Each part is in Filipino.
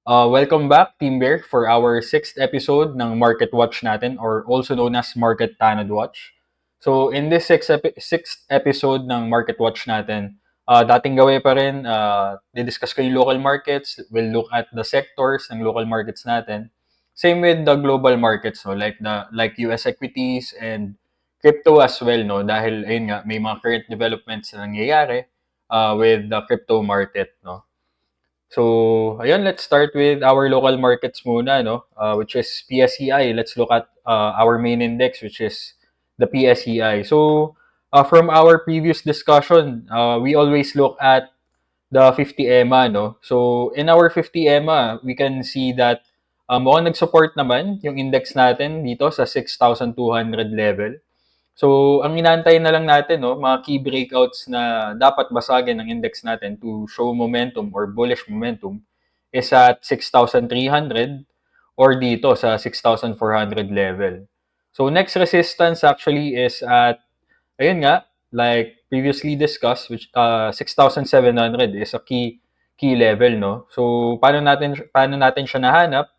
Welcome back, Team Bear, for our sixth episode ng Market Watch natin, or also known as Market Tanod Watch. So, in this sixth episode ng Market Watch natin, dating gawin pa rin, didiscuss ko yung local markets, we'll look at the sectors ng local markets natin. Same with the global markets, no? Like US equities and crypto as well, no? Dahil, ayun nga, may mga current developments na nangyayari with the crypto market, no? So, ayun, let's start with our local markets muna, no? Which is PSEI. Let's look at our main index, which is the PSEI. So, from our previous discussion, we always look at the 50 EMA, no? So, in our 50 EMA, we can see that mukhang nag-support naman yung index natin dito sa 6,200 level. So, ang inaantay na lang natin, no, mga key breakouts na dapat basagin ng index natin to show momentum or bullish momentum is at 6,300 or dito sa 6,400 level. So, next resistance actually is at, ayun nga, like previously discussed, which 6,700 is a key level, no? So, paano natin siya nahanap?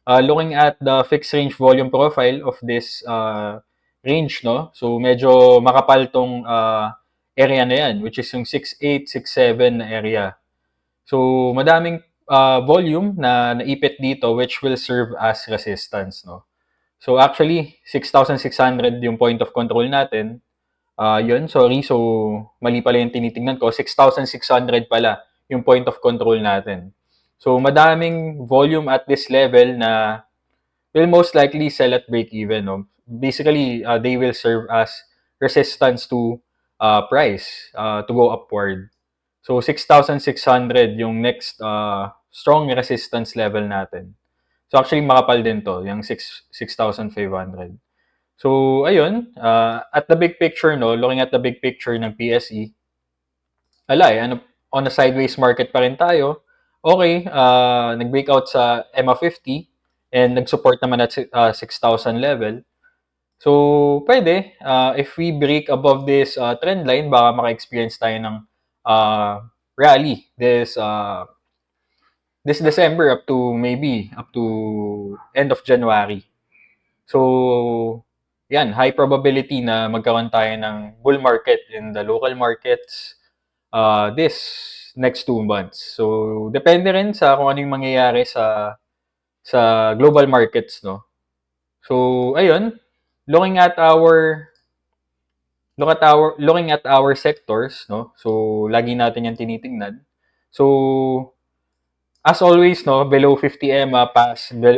Looking at the fixed range volume profile of this range, no? So medyo makapal tong area na yan, which is yung 6.8, 6.7 na area. So madaming volume na naipit dito which will serve as resistance, no? So actually, 6,600 yung point of control natin. Yun, sorry. So mali pala yung tinitingnan ko. 6,600 pala yung point of control natin. So madaming volume at this level na will most likely sell at break even. No? Basically, they will serve as resistance to price to go upward. So 6,600 yung next strong resistance level natin. So actually makapal din to, yung 6,500. So ayun, at the big picture, no, looking at the big picture ng PSE, on a sideways market pa rin tayo. Okay, nag-breakout sa EMA 50 and nag-support naman at 6,000 level. So, pwede. If we break above this trend line, baka maka-experience tayo ng rally this December up to maybe up to end of January. So, yan, high probability na magkaroon tayo ng bull market in the local markets this next 2 months. So, depende rin sa kung ano yung mangyayari sa global markets, no? So, ayun, looking at our looking at our sectors, no? So, lagi natin 'yan tinitingnan. So, as always, no, below 50 EMA,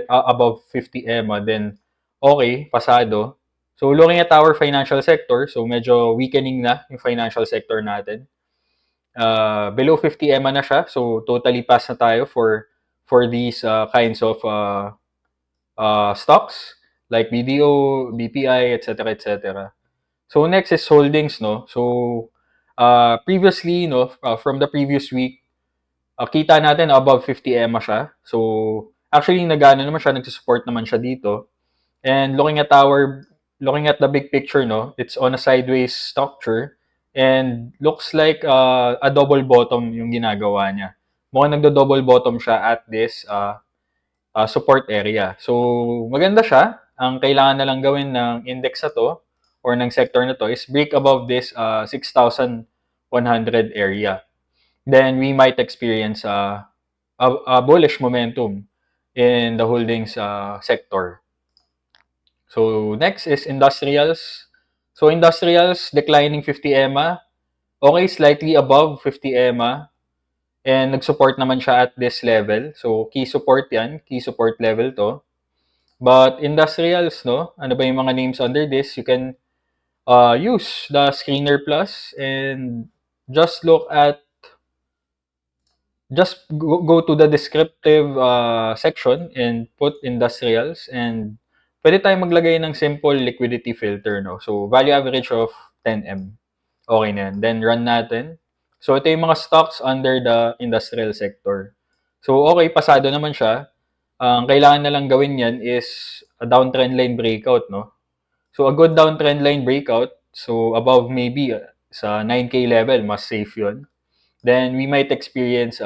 above 50 EMA, then okay, pasado. So, looking at our financial sector, so medyo weakening na yung financial sector natin. Below 50 EMA na siya, so totally pass na tayo for these kinds of stocks like BDO, BPI, etc., etc. So next is holdings, no. So previously, no, from the previous week, kita natin above 50 EMA siya. So actually nagano naman siya, nagsusupport naman siya dito. And looking at the big picture, no, it's on a sideways structure and looks like a double bottom yung ginagawa niya. Mukhang nagdo-double bottom siya at this support area. So, maganda siya. Ang kailangan na lang gawin ng index na to or ng sector na to is break above this 6,100 area. Then, we might experience a bullish momentum in the holdings sector. So, next is industrials. So, industrials, declining 50 EMA. Okay, slightly above 50 EMA. And nag-support naman siya at this level. So, key support yan. Key support level to. But industrials, no? Ano ba yung mga names under this? You can use the Screener Plus and just look at just go to the descriptive section and put industrials and pwede tayong maglagay ng simple liquidity filter, no? So, value average of 10M. Okay na yan. Then, run natin. So, ito yung mga stocks under the industrial sector. So, okay, pasado naman siya. Ang kailangan na lang gawin yan is a downtrend line breakout, no? So, a good downtrend line breakout, so above maybe sa 9K level, mas safe yun. Then, we might experience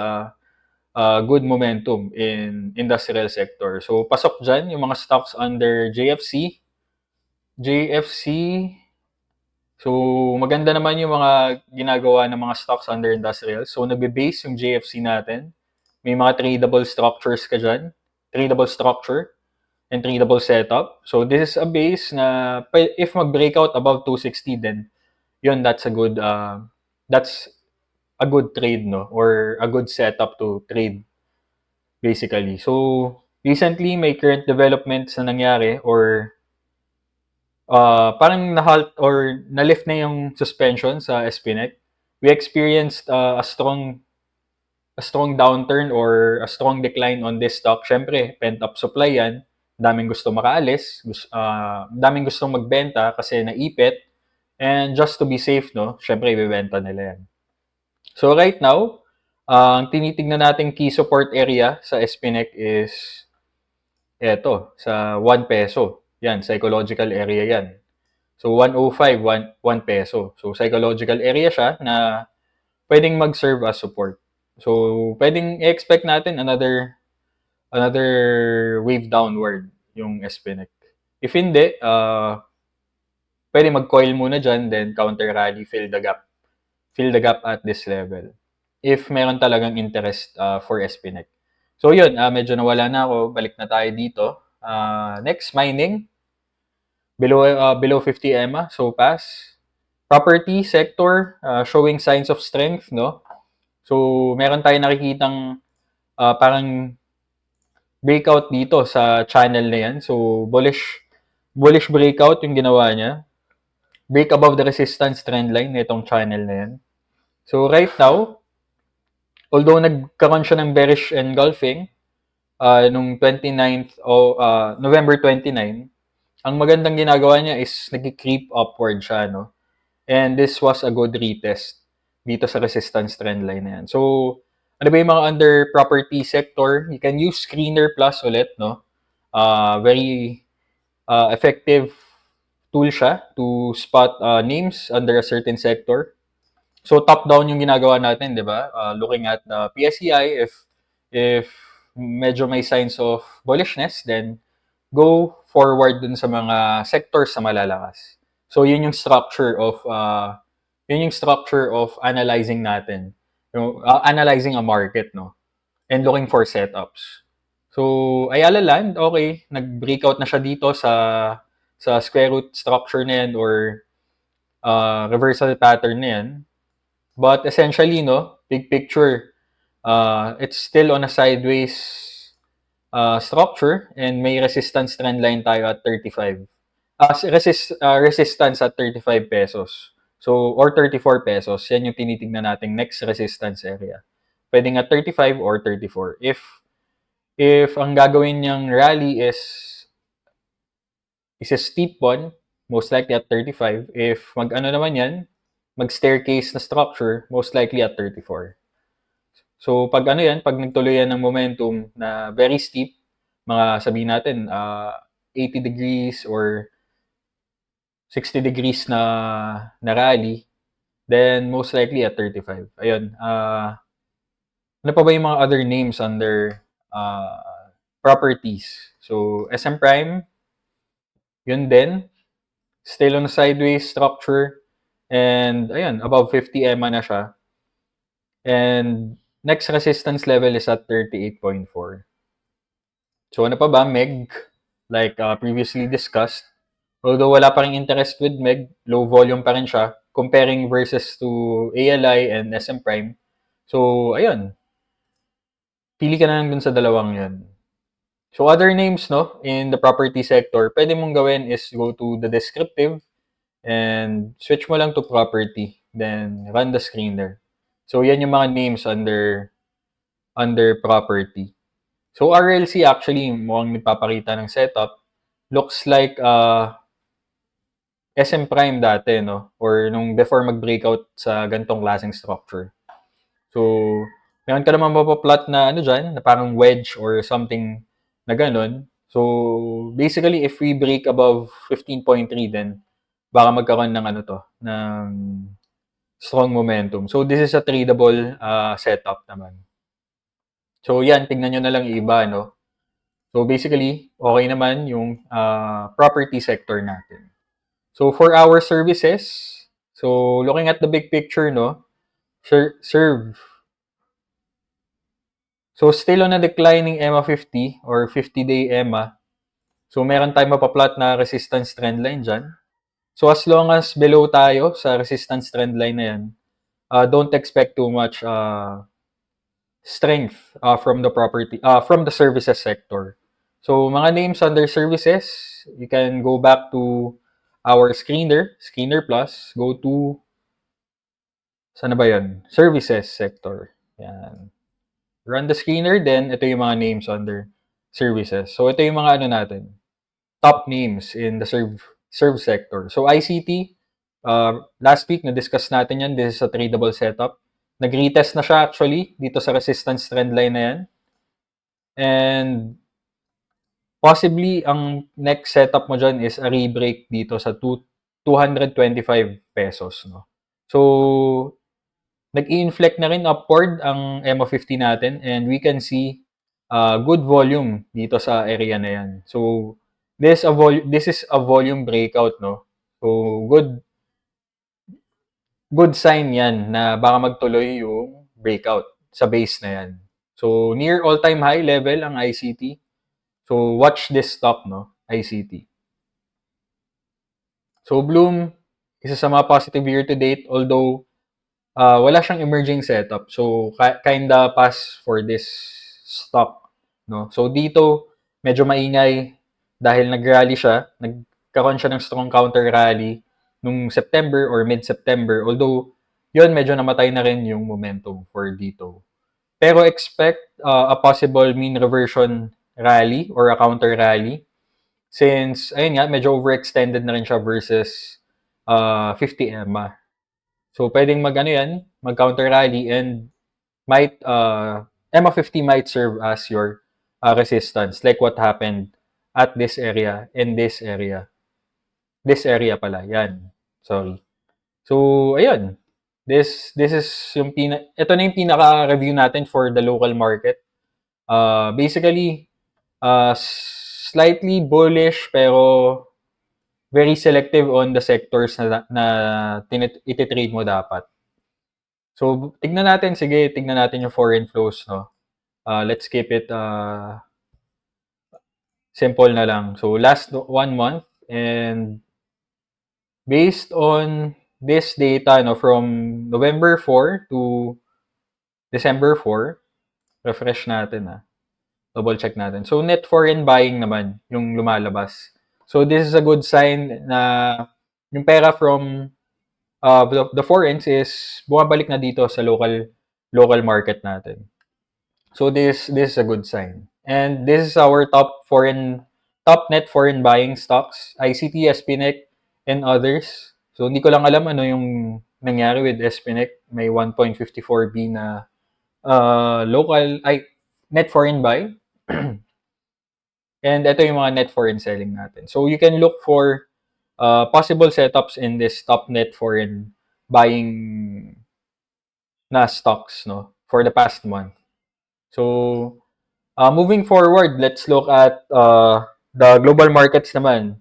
good momentum in industrial sector. So pasok diyan yung mga stocks under JFC. JFC, so maganda naman yung mga ginagawa ng mga stocks under industrial. So nagbe-base yung JFC natin. May mga tradable structures ka dyan. Tradable structure and tradable setup. So this is a base na if mag-breakout above 260, then yun, that's a good trade, no? Or a good setup to trade, basically. So recently, may current developments na nangyari, or parang na-halt or na-lift na yung suspension sa SPNEC. We experienced a strong downturn or a strong decline on this stock. Siyempre, pent-up supply yan. Daming gusto makaalis, daming gusto magbenta kasi naipit. And just to be safe, no, siyempre, ibebenta nila yan. So right now, ang tinitignan nating key support area sa SPNEC is eto, sa 1 peso. Yan, psychological area yan. So 105, 1 peso. So psychological area siya na pwedeng mag-serve as support. So pwedeng i-expect natin another wave downward yung SPNEC. If hindi, pwede mag-coil muna dyan, then counter rally, fill the gap. Fill the gap at this level. If meron talagang interest for SPNEC. So yun, medyo nawala na ako. Balik na tayo dito. Next, mining. Below 50 EMA, so pass. Property sector, showing signs of strength, no? So, meron tayong nakikitang parang breakout dito sa channel na yan. So, bullish breakout yung ginawa niya. Break above the resistance trend line nitong channel na yan. So, right now, although nagkaroon siya ng bearish engulfing nung 29th o November 29, ang magandang ginagawa niya is nag-creep upward siya, no? And this was a good retest dito sa resistance trend line na yan. So, ano ba yung mga under property sector? You can use Screener Plus ulit, no? Very effective tool siya to spot names under a certain sector. So, top-down yung ginagawa natin, di ba? Looking at the PSEI, if medyo may signs of bullishness, then go forward dun sa mga sectors na malalakas. So, yun yung structure of analyzing natin. Analyzing a market, no? And looking for setups. So, Ayala Land, okay, nag-breakout na siya dito sa square root structure na yan or reversal pattern na yan. But essentially, no, big picture, it's still on a sideways structure and may resistance trend line tayo at 35. Resistance at 35 pesos. So, or 34 pesos. Yan yung tinitignan nating next resistance area. Pwedeng at 35 or 34. If ang gagawin niyang rally is a steep one, most likely at 35. If mag-ano naman yan, mag-staircase na structure, most likely at 34. So, pag nagtuloy yan ng momentum na very steep, mga sabihin natin, 80 degrees or 60 degrees na rally, then most likely at 35. Ayun. Ano pa ba yung mga other names under properties? So, SM Prime, yun din. Still on a sideways structure. And, ayun, above 50 EMA na siya. And, next resistance level is at 38.4. So, ano pa ba? MEG, like previously discussed. Although wala pa rin interest with MEG, low volume pa rin siya, comparing versus to ALI and SM Prime. So, ayun. Pili ka na lang dun sa dalawang yun. So, other names, no, in the property sector, pwede mong gawin is go to the descriptive and switch mo lang to property. Then, run the screener. So, yan yung mga names under property. So, RLC actually, mukhang nagpapakita ng setup. Looks like SM Prime dati, no? Or nung before mag-breakout sa gantong klaseng structure. So, meron ka naman mapaplot na dyan, na parang wedge or something na ganun. So, basically, if we break above 15.3, then baka magkaroon ng ng strong momentum. So, this is a tradable setup naman. So yan, tignan nyo na lang yung iba, no? So basically, okay naman yung property sector natin. So for our services, so looking at the big picture, no? Serve. So still on a declining EMA 50 or 50-day EMA. So meron tayong mapaplot na resistance trend line dyan. So as long as below tayo sa resistance trend line na yan, don't expect too much strength from the services sector. So mga names under services, you can go back to our screener plus, go to, sana ba yan? Services sector. Yan. Run the screener, then ito yung mga names under services. So ito yung mga ano natin, top names in the serve sector. So ICT, last week na-discuss natin yan. This is a tradable setup. Nag-retest na siya actually dito sa resistance trend line na yan. And possibly, ang next setup mo dyan is a rebreak dito sa 225 pesos. No? So, nag-i-inflect na rin upward ang MO50 natin and we can see good volume dito sa area na yan. So, this is a volume breakout, no? So, good sign yan na baka magtuloy yung breakout sa base na yan. So, near all-time high level ang ICT. So, watch this stock, no? ICT. So, Bloom, isa sa mga positive year-to-date, although wala siyang emerging setup. So, kinda pass for this stock. No? So, dito, medyo maingay dahil nag-rally siya. Nagkaroon siya ng strong counter rally nung September or mid-September. Although, yun, medyo namatay na rin yung momentum for dito. Pero expect a possible mean reversion rally or a counter rally since, ayun nga, medyo overextended na rin siya versus 50 EMA. So, pwedeng mag-counter rally and EMA 50 might serve as your resistance like what happened at this area and this area. This area pala, yan. Sorry. So, ayun. This is ito na yung pinaka-review natin for the local market. Basically, slightly bullish pero very selective on the sectors na ititrade mo dapat. So, tignan natin yung foreign flows, no? Let's keep it simple na lang. So, last 1 month and based on this data, no, from November 4 to December 4, refresh natin, double check natin. So, net foreign buying naman yung lumalabas. So, this is a good sign na yung pera from the foreigns is bumabalik na dito sa local market natin. So, this is a good sign. And this is our top net foreign buying stocks, ICT, SPNEC, and others. So, hindi ko lang alam ano yung nangyari with SPNEC. May 1.54 B na net foreign buy. And ito yung mga net foreign selling natin. So, you can look for possible setups in this top net foreign buying na stocks, no, for the past month. So, moving forward, let's look at the global markets naman.